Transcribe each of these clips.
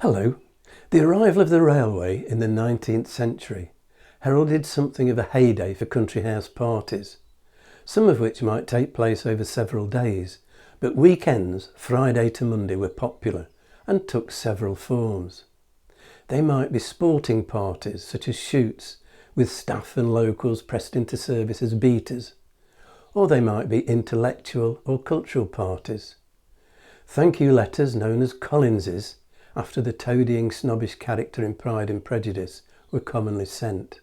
Hello. The arrival of the railway in the 19th century heralded something of a heyday for country house parties, some of which might take place over several days, but weekends, Friday to Monday, were popular and took several forms. They might be sporting parties such as shoots, with staff and locals pressed into service as beaters, or they might be intellectual or cultural parties. Thank you letters known as Collinses, after the toadying snobbish character in Pride and Prejudice, were commonly sent.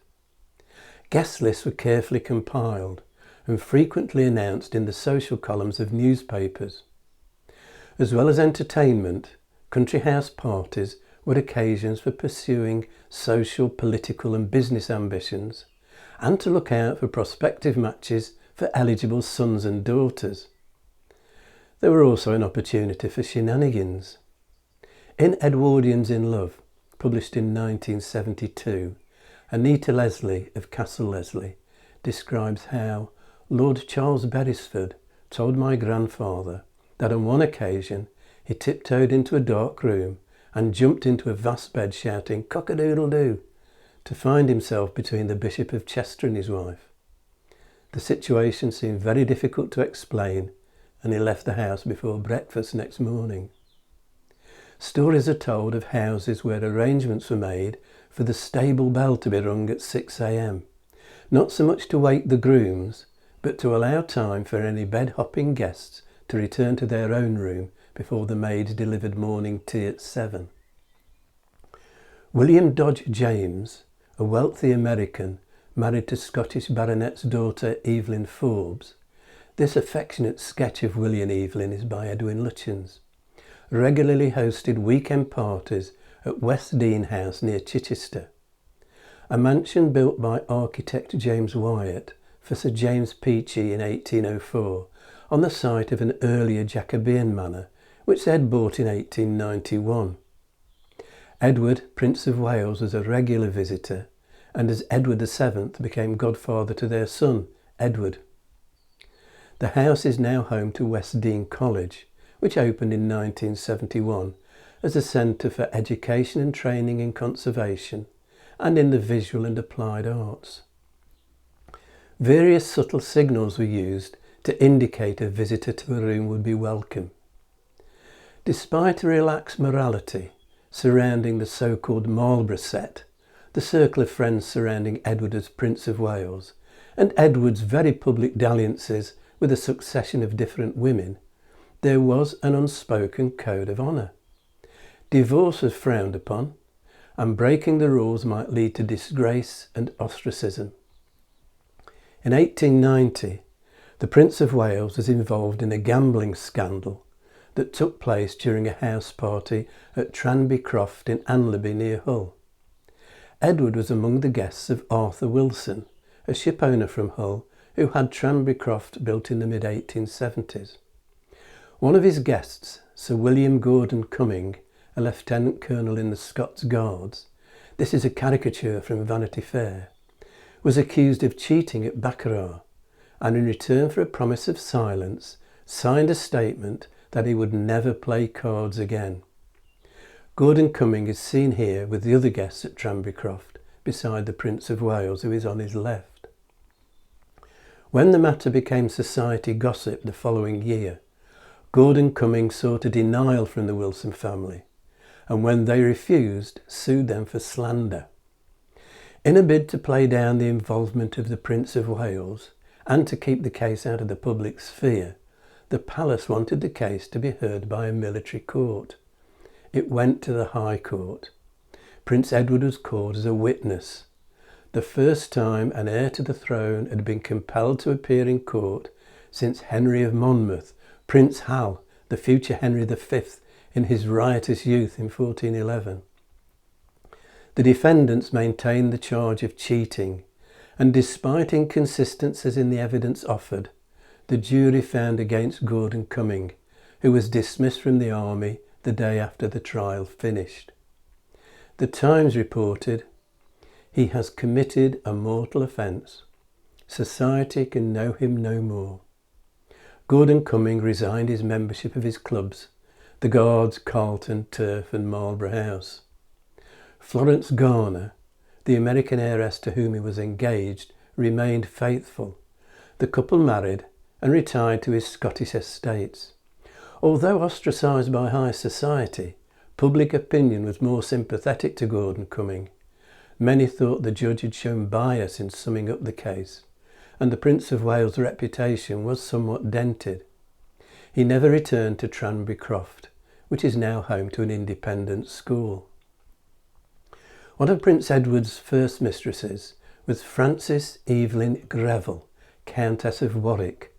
Guest lists were carefully compiled and frequently announced in the social columns of newspapers. As well as entertainment, country house parties were occasions for pursuing social, political and business ambitions, and to look out for prospective matches for eligible sons and daughters. There were also an opportunity for shenanigans. In Edwardians in Love, published in 1972, Anita Leslie of Castle Leslie describes how Lord Charles Beresford told my grandfather that on one occasion he tiptoed into a dark room and jumped into a vast bed shouting "cock-a-doodle-doo" to find himself between the Bishop of Chester and his wife. The situation seemed very difficult to explain, and he left the house before breakfast next morning. Stories are told of houses where arrangements were made for the stable bell to be rung at 6 a.m, not so much to wake the grooms, but to allow time for any bed-hopping guests to return to their own room before the maids delivered morning tea at 7. William Dodge James, a wealthy American married to Scottish baronet's daughter Evelyn Forbes, this affectionate sketch of Willie and Evelyn is by Edwin Lutyens, regularly hosted weekend parties at West Dean House near Chichester, a mansion built by architect James Wyatt for Sir James Peachey in 1804 on the site of an earlier Jacobean manor which they had bought in 1891. Edward, Prince of Wales, was a regular visitor, and as Edward VII became godfather to their son, Edward. The house is now home to West Dean College, which opened in 1971 as a centre for education and training in conservation and in the visual and applied arts. Various subtle signals were used to indicate a visitor to a room would be welcome. Despite a relaxed morality surrounding the so-called Marlborough set, the circle of friends surrounding Edward as Prince of Wales, and Edward's very public dalliances with a succession of different women, there was an unspoken code of honour. Divorce was frowned upon, and breaking the rules might lead to disgrace and ostracism. In 1890, the Prince of Wales was involved in a gambling scandal that took place during a house party at Tranby Croft in Anlaby near Hull. Edward was among the guests of Arthur Wilson, a shipowner from Hull who had Tranby Croft built in the mid-1870s. One of his guests, Sir William Gordon Cumming, a lieutenant colonel in the Scots Guards, this is a caricature from Vanity Fair, was accused of cheating at baccarat, and in return for a promise of silence, signed a statement that he would never play cards again. Gordon Cumming is seen here with the other guests at Tranby Croft, beside the Prince of Wales, who is on his left. When the matter became society gossip the following year, Gordon Cumming sought a denial from the Wilson family, and when they refused, sued them for slander. In a bid to play down the involvement of the Prince of Wales and to keep the case out of the public sphere, the palace wanted the case to be heard by a military court. It went to the High Court. Prince Edward was called as a witness, the first time an heir to the throne had been compelled to appear in court since Henry of Monmouth, Prince Hal, the future Henry V, in his riotous youth in 1411. The defendants maintained the charge of cheating, and despite inconsistencies in the evidence offered, the jury found against Gordon Cumming, who was dismissed from the army the day after the trial finished. The Times reported, "He has committed a mortal offence. Society can know him no more." Gordon Cumming resigned his membership of his clubs, the Guards, Carlton, Turf and Marlborough House. Florence Garner, the American heiress to whom he was engaged, remained faithful. The couple married and retired to his Scottish estates. Although ostracised by high society, public opinion was more sympathetic to Gordon Cumming. Many thought the judge had shown bias in summing up the case, and the Prince of Wales' reputation was somewhat dented. He never returned to Tranby Croft, which is now home to an independent school. One of Prince Edward's first mistresses was Frances Evelyn Greville, Countess of Warwick,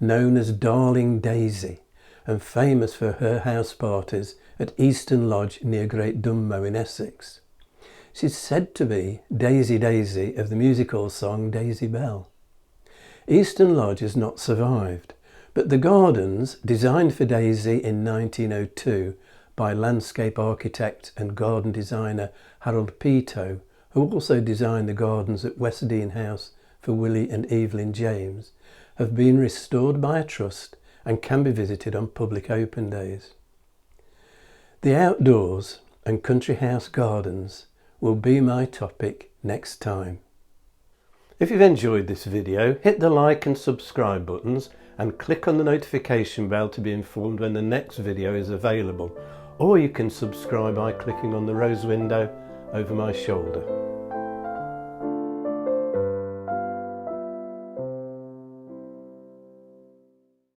known as Darling Daisy, and famous for her house parties at Easton Lodge near Great Dunmow in Essex. She's said to be Daisy Daisy of the music-hall song Daisy Bell. Easton Lodge has not survived, but the gardens, designed for Daisy in 1902 by landscape architect and garden designer Harold Peto, who also designed the gardens at Westdean House for Willie and Evelyn James, have been restored by a trust and can be visited on public open days. The outdoors and country house gardens will be my topic next time. If you've enjoyed this video, hit the like and subscribe buttons and click on the notification bell to be informed when the next video is available, or you can subscribe by clicking on the rose window over my shoulder.